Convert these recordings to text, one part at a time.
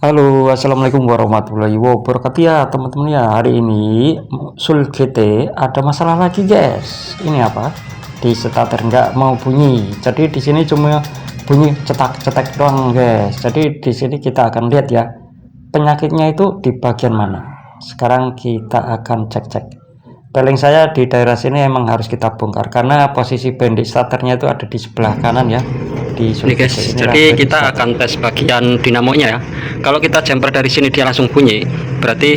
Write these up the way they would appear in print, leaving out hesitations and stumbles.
Halo, assalamualaikum warahmatullahi wabarakatuh ya teman-teman ya. Hari ini Sul GT ada masalah lagi guys. Ini apa? Di starter nggak mau bunyi. Jadi di sini cuma bunyi cetak-cetak doang guys. Jadi di sini kita akan lihat ya penyakitnya itu di bagian mana. Sekarang kita akan cek-cek. Paling saya di daerah sini emang harus kita bongkar karena posisi pendek starternya itu ada di sebelah kanan ya. Di Ini guys, jadi kita starter. akan tes bagian dinamonya ya. Kalau kita jumper dari sini dia langsung bunyi, berarti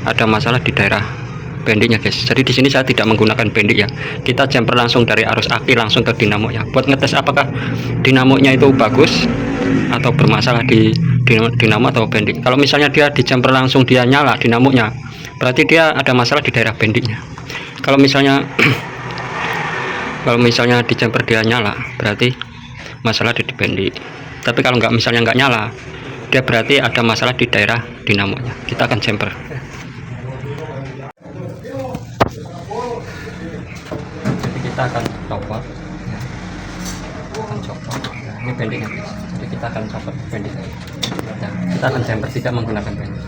ada masalah di daerah pendeknya guys. Jadi di sini saya tidak menggunakan pendek ya. Kita jumper langsung dari arus aki langsung ke dinamonya. Buat ngetes apakah dinamonya itu bagus atau bermasalah di dinamo atau pendek. Kalau misalnya dia di jumper langsung dia nyala dinamonya, berarti dia ada masalah di daerah pendeknya. Kalau misalnya di jumper dia nyala, berarti masalah di pendek. Tapi kalau misalnya nggak nyala, dia berarti ada masalah di daerah dinamonya. Kita akan jumper. Jadi kita akan copot ya. Ini pendeknya guys. Jadi kita akan copot pendeknya ya. Kita akan jumper, tidak menggunakan pendek.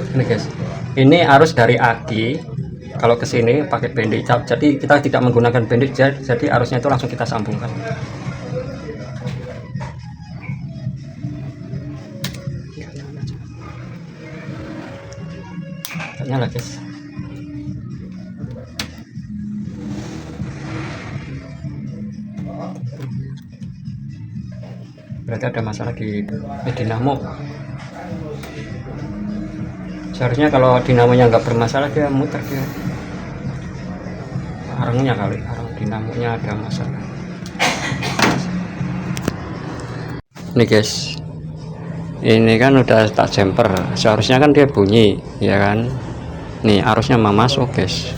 Ini guys, ini arus dari aki kalau ke sini pakai pendek, jadi kita tidak menggunakan pendek, jadi arusnya itu langsung kita sambungkan. Nyala guys. Berarti ada masalah di dinamo. Seharusnya kalau dinamonya nggak bermasalah dia muter dia. Arangnya kali, arang dinamonya ada masalah. Nih guys, ini kan udah tak jumper, seharusnya kan dia bunyi ya kan. Nih arusnya mau masuk guys.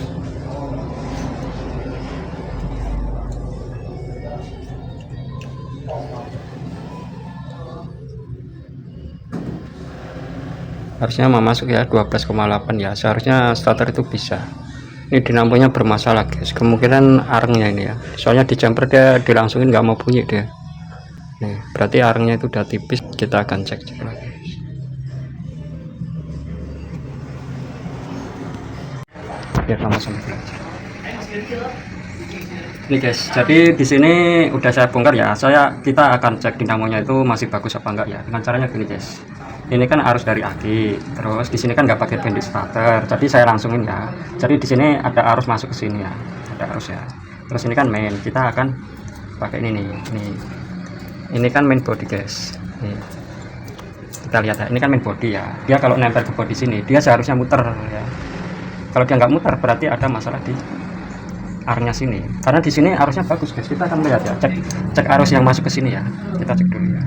Harusnya mau masuk ya 12,8 ya, seharusnya starter itu bisa. Ini dinamonya bermasalah guys, kemungkinan arangnya ini ya, soalnya di jumper dia dilangsungin nggak mau bunyi dia. Nih berarti arangnya itu udah tipis. Kita akan cek lagi biar sama-sama belajar. Ini guys, jadi di sini udah saya bongkar ya. Kita akan cek dinamonya itu masih bagus apa enggak ya. Dengan caranya gini guys. Ini kan arus dari aki, terus di sini kan nggak pakai pendek starter, jadi saya langsungin ya. Jadi di sini ada arus masuk ke sini ya, ada arus ya. Terus ini kan main, kita akan pakai ini nih. Ini kan main body guys. Nih. Kita lihat ya, ini kan main body ya. Dia kalau nempel ke body sini, dia seharusnya muter ya. Kalau dia nggak muter, berarti ada masalah di arusnya sini. Karena di sini arusnya bagus guys. Kita akan lihat ya, cek arus yang masuk ke sini ya. Kita cek dulu ya.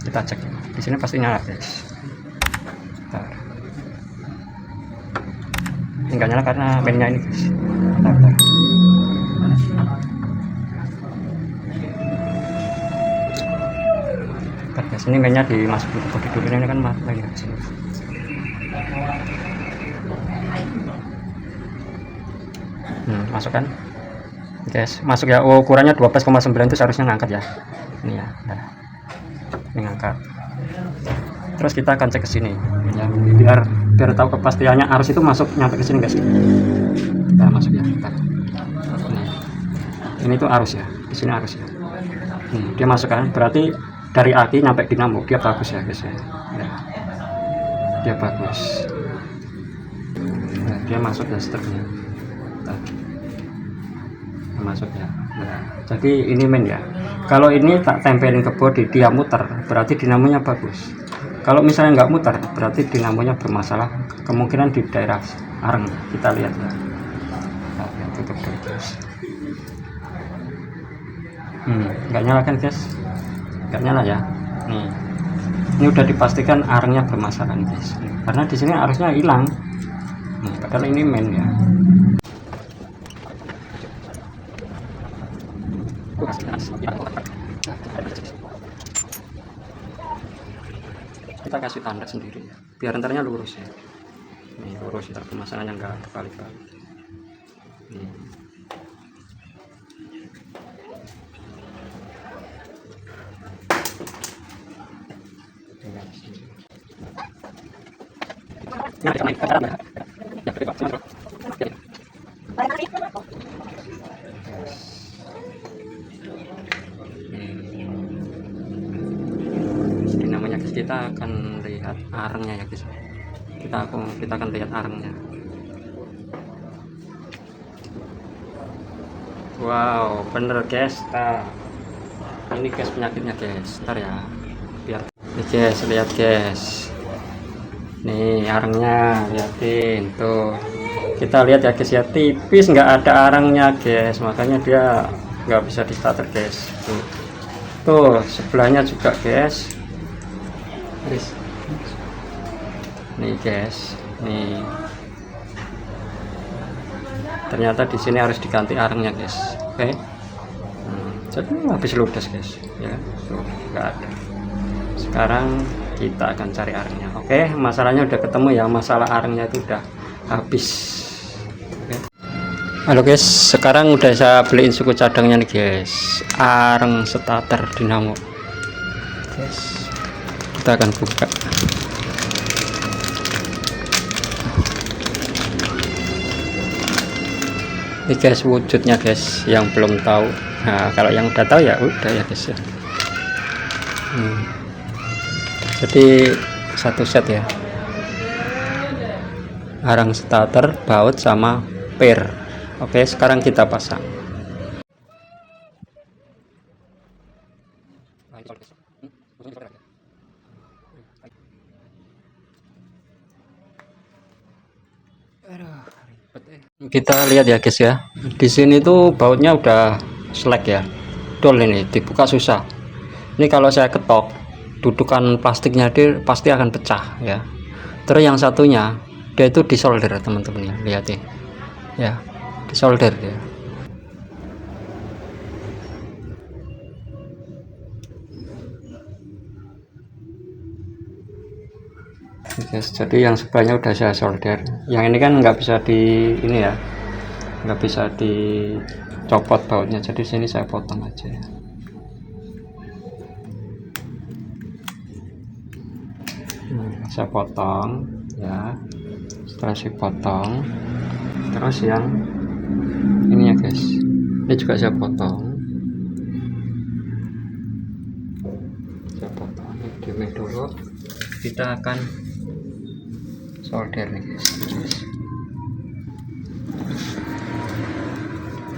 Kita cek di sini pasti nyala guys. Bentar. Ini nggak nyala karena mainnya ini guys. Bentar. Bentar guys, ini mainnya dimasukin ke bodi dulu, ini kan mainnya di sini. Masuk kan guys, masuk ya. Oh, ukurannya 12,9 itu seharusnya ngangkat ya. Ini ya, nah. Ini ngangkat. Terus kita akan cek ke sini ya, biar tahu kepastiannya arus itu masuk nyampe ke sini guys. Kita masuk ya. Ini tuh arus ya, di sini arus ya. Dia masuk kan, berarti dari aki nyampe dinamo dia bagus ya guys ya. Dia bagus. Nah, dia masuk ya seterusnya. Masuk ya. Nah, jadi ini main ya. Kalau ini tak tempelin ke bodi dia muter, berarti dinamonya bagus. Kalau misalnya nggak muter, berarti dinamonya bermasalah, kemungkinan di daerah arang. Kita lihat ya. Nah, tutup dulu guys. Nggak nyala kan guys, nggak nyala ya. Nih, ini udah dipastikan arangnya bermasalah guys, karena di sini arusnya hilang. Padahal ini main ya. Kita kasih tanda sendiri ya, biar antaranya lurus ya. Ini lurus, ntar pemasangannya nggak terbalik-balik. Jadi namanya guys, kita akan lihat arengnya ya guys. Kita akan lihat arengnya. Wow, bener guys. Nah, ini guys penyakitnya guys. Ntar ya, biar nih guys, lihat guys. Nih arengnya, liatin tuh. Kita lihat ya guys ya, tipis, nggak ada arangnya guys, makanya dia nggak bisa di starter guys. Tuh sebelahnya juga guys. Nih guys, nih ternyata di sini harus diganti arangnya guys. Oke. Jadi habis ludes guys ya, tuh nggak ada. Sekarang kita akan cari arangnya. Oke, masalahnya udah ketemu ya, masalah arangnya itu udah habis. Oke. Halo guys, sekarang udah saya beliin suku cadangnya nih guys, areng starter dinamo guys. Kita akan buka. Ini guys wujudnya guys, yang belum tahu. Nah kalau yang udah tahu ya udah ya guys ya. Jadi satu set ya, arang starter, baut sama per. Oke, sekarang kita pasang. Kita lihat ya guys ya, di sini tuh bautnya udah slack ya, dol, ini dibuka susah. Ini kalau saya ketok, dudukan plastiknya dia pasti akan pecah ya. Terus yang satunya dia itu disolder teman-teman ya, lihat ya, disolder ya. Guys, jadi yang sebelahnya udah saya solder, yang ini kan nggak bisa di ini ya, nggak bisa dicopot bautnya, jadi sini saya potong aja ya. Saya potong ya, setelah saya potong terus yang ini ya guys, ini juga saya potong ini dulu. Kita akan solder nih guys,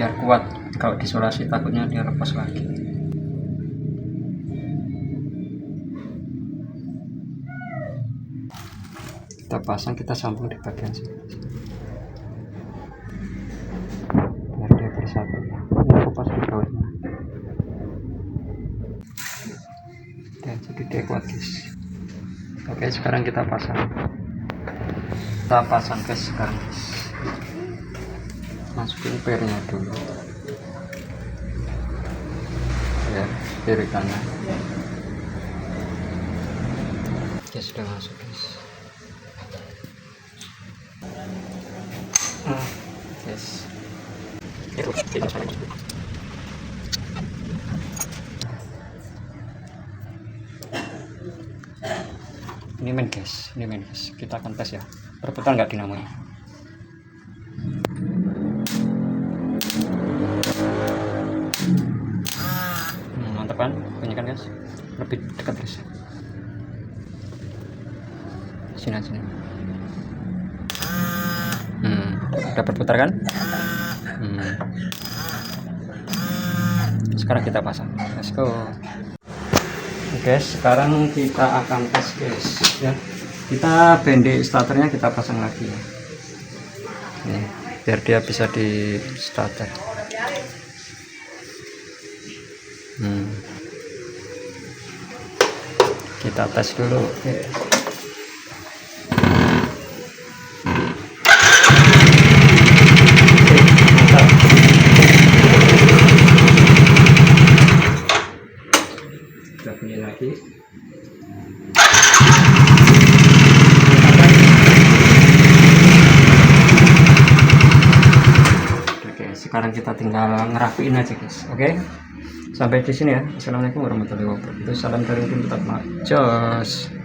biar kuat, kalau disolasi takutnya dia lepas lagi. Kita pasang, kita sambung di bagian sini biar dia bersatu. Ini lepas di bautnya dan jadi dia kuat guys. Oke, sekarang kita pasang guys. Sekarang guys, masukin pernya dulu ya, kiri kanan. Oke, sudah masuk guys. Yes. Ini main guys, kita akan tes ya, berputar nggak dinamonya. Mantap kan, bunyikan guys, lebih dekat guys. Sini. Udah berputar kan? Sekarang kita pasang, let's go. Guys, sekarang kita akan tes guys ya. Kita bendik starternya, kita pasang lagi ya. Nih, biar dia bisa di starter. Kita tes dulu. Kita bunyi lagi. sekarang kita tinggal ngerapiin aja guys. Oke, sampai di sini ya. Assalamualaikum warahmatullahi wabarakatuh. Salam dari tim tetap jos.